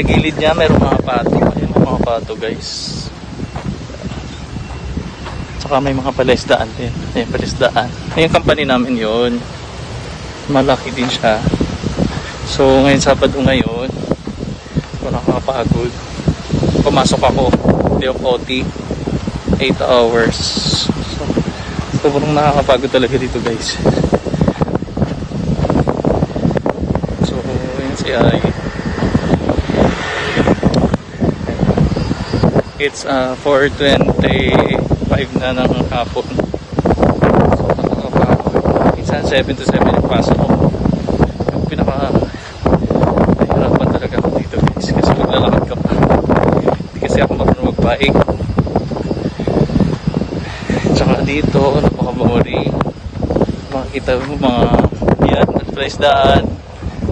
sa gilid niya mayroong mga pato. Ayun mga pato guys. Tsaka may mga palaisdaan din. Ayun palaisdaan. Ayun company namin yun. Malaki din siya. So ngayon Sabado ngayon, nakakapagod. Pumasok ako, day of OT, 8 hours. So sobrang nakakapagod talaga dito guys. So ayun si Ay. It's 4:25 na ng hapon. So nakakapagod. Minsan 7 to 7 yung pasok ko. Yung nahirapan talaga ako dito guys. Kasi maglalakad ka pa. Hindi kasi ako marunong magbaik. Tsaka dito napaka-boring. Makikita mo mga yan, palaisdaan,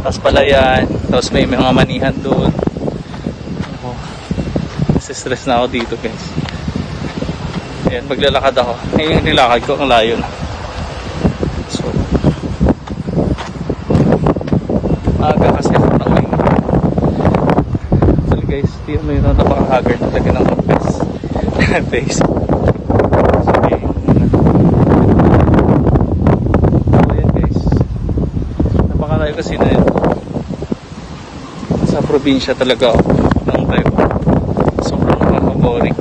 tapos palayan, tapos may mga manihan doon. Stress na ako dito guys. Ayan, maglalakad ako. Ngayon yung nilakad ko, ang layo na. So aga kasi ako na uwi. So guys, yun mo yun, napaka-haggard na talaga ng face. So ayan guys, napakalayo kasi na yun. Sa probinsya talaga ako ng tayo. Sobrang nakaka-boring.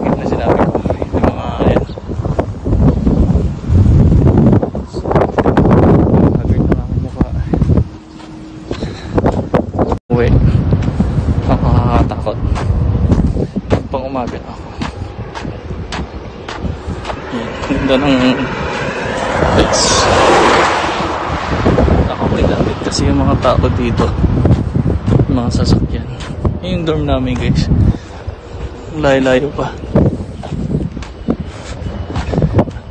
Yun na sinabi ko. Yung mga ayan. So, haggard na lang mukha. Uwi. Nakakatakot. Pang umaga na ako. Ganda ng place. Nakapagdapit kasi yung mga tao dito. Yung mga sasakyan. Yung dorm namin guys, layo-layo pa.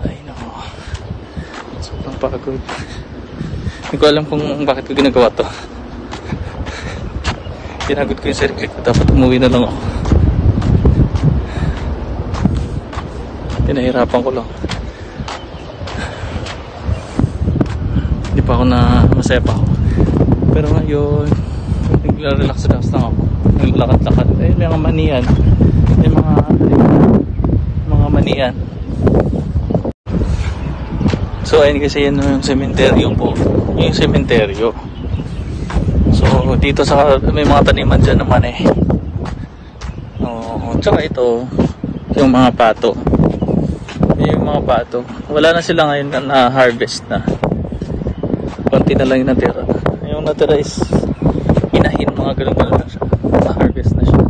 Ay nako, sobrang pagod. Hindi ko alam kung bakit ko ginagawa to. Tinagod ko yung sarili ko, dapat umuwi na lang ako. Pinahirapan ko lang. Hindi pa ako na masaya pa ako. Pero ngayon nagla-relax lang ako. Naglakad-lakad. Ayun, may mga manian. May mga manian. So ayun kasi yan yung sementeryo po. Yung sementeryo. So dito sa may mga taniman dyan naman eh. Tsaka ito yung mga pato. Yung mga pato. Wala na sila ngayon na harvest na. Konti na lang yung natira. Yung natira is inahin, mga ganun-ganun na siya. Na-harvest na siya.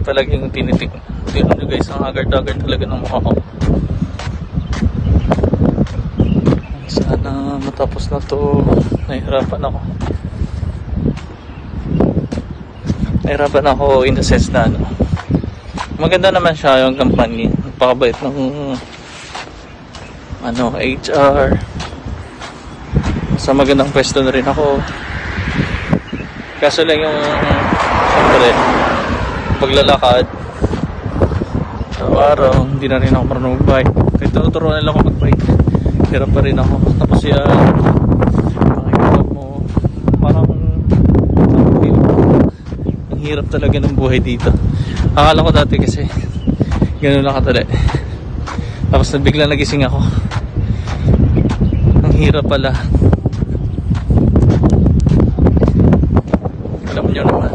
Talagang tinitik. Tignan nyo guys, ang haggard-haggard talaga ng mukha ko. Sana matapos na to. Nahihirapan ako. Nahihirapan ako in the sense na ano. Maganda naman siya yung company. Napakabait ng HR. Sa magandang pwesto na rin ako. Kaso lang yung siyempre paglalakad araw-araw, hindi na rin ako marunong mag-bike. Kahit tuturuan nila ako mag-bike, hirap pa rin ako. Tapos yan, makikita mo parang ang hirap talaga ng buhay dito. Akala ko dati kasi gano'n lang katali. Tapos biglang nagising ako, ang hirap pala. Alam nyo naman,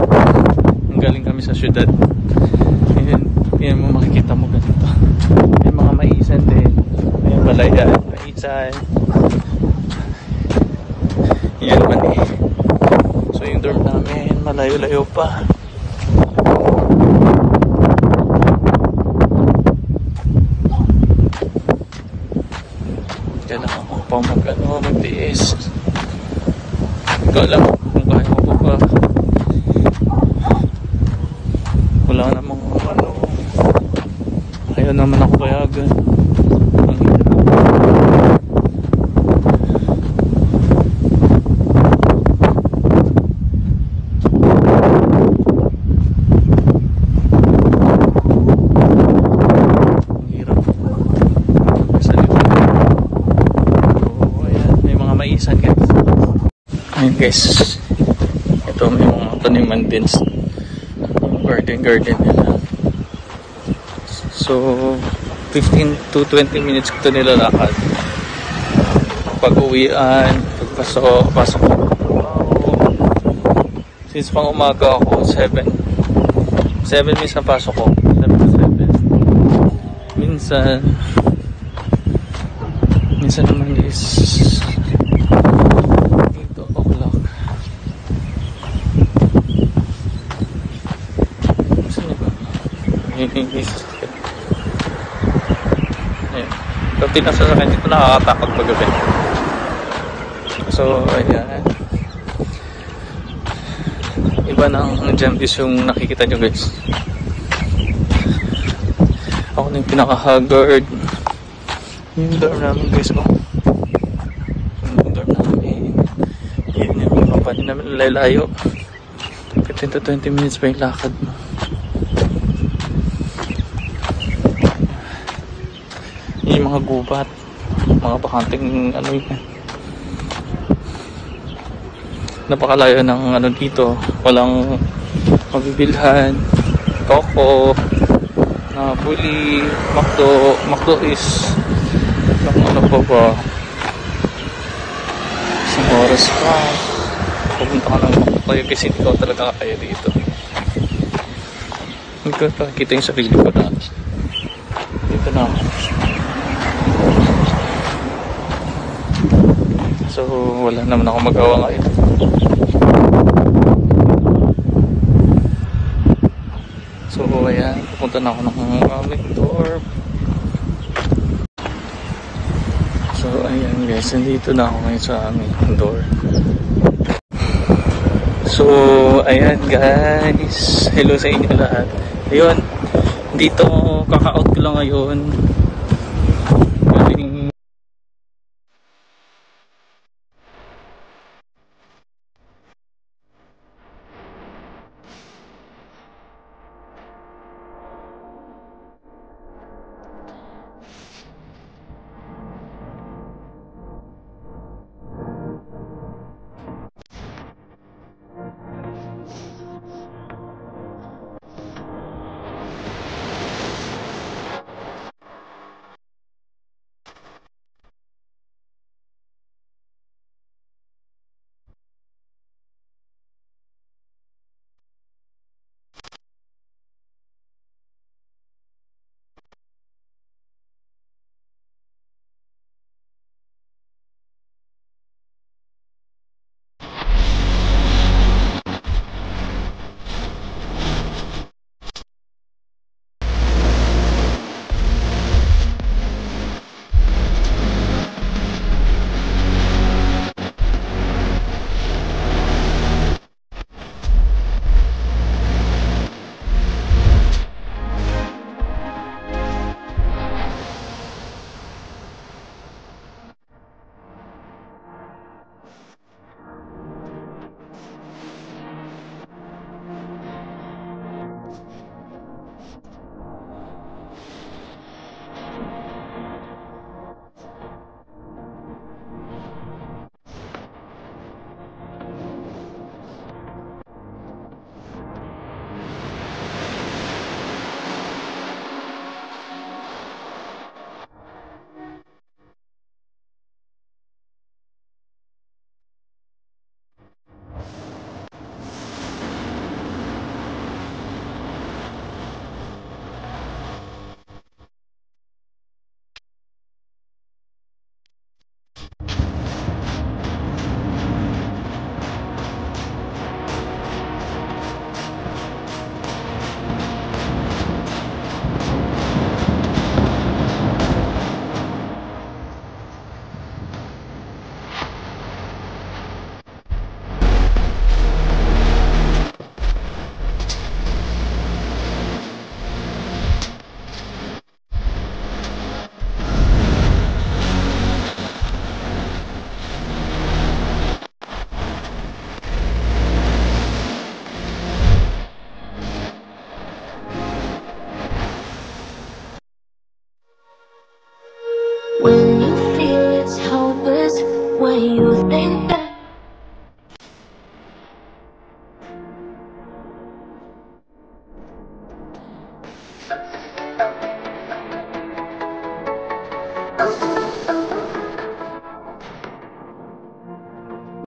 ang galing kami sa syudad. Yan mo makikita mo ganito. May mga maisan din. May balayan, maisan. Yan man eh. So yung dorm namin, malayo-layo pa. Kailangan ko pa mag-tiis. Hindi ko alam kung kaya ko pa. Wala namang ayaw naman ako payagan. Ang hirap. Sa likod. So ayan, may mga maisan guys. Ayun guys, dito may mga taniman din. Garden nila. So, 15 to 20 minutes ito nilalakad. Pag-uwian, pasok ko. Since pang umaga ako, 7 minsan pasok ko. 7 to 7. Minsan naman is 8 o'clock. Saan ba? Ayan. Pag pinasasakyan dito nakakatakot paggabi. So, ayan. Iba ng jam is yung nakikita nyo guys. Ako na yung pinaka-haggard. Yung dorm namin guys ko. Yung dorm namin. Yan yung company namin lalayo. 15 to 20 minutes pa yung lakad mo. Yung mga gubat. Mga bakanting ano yun. Napakalayo ng ano dito. Walang mabibilhan. Coco. Puli. Macdo is yung ano po ba. Isang oras pa. Pupunta ka ng Macdo kayo kasi hindi ko talaga kaya dito. Hindi ko nakikita yung sarili ko na. Dito na ako. So, wala naman ako magawa ngayon. So, ayan. Pupunta na ako ng aming dorm. So, ayan guys. Nandito na ako ngayon sa aming dorm. So, ayan guys. Hello sa inyo lahat. Ayun. Dito, kaka-out ko lang ngayon.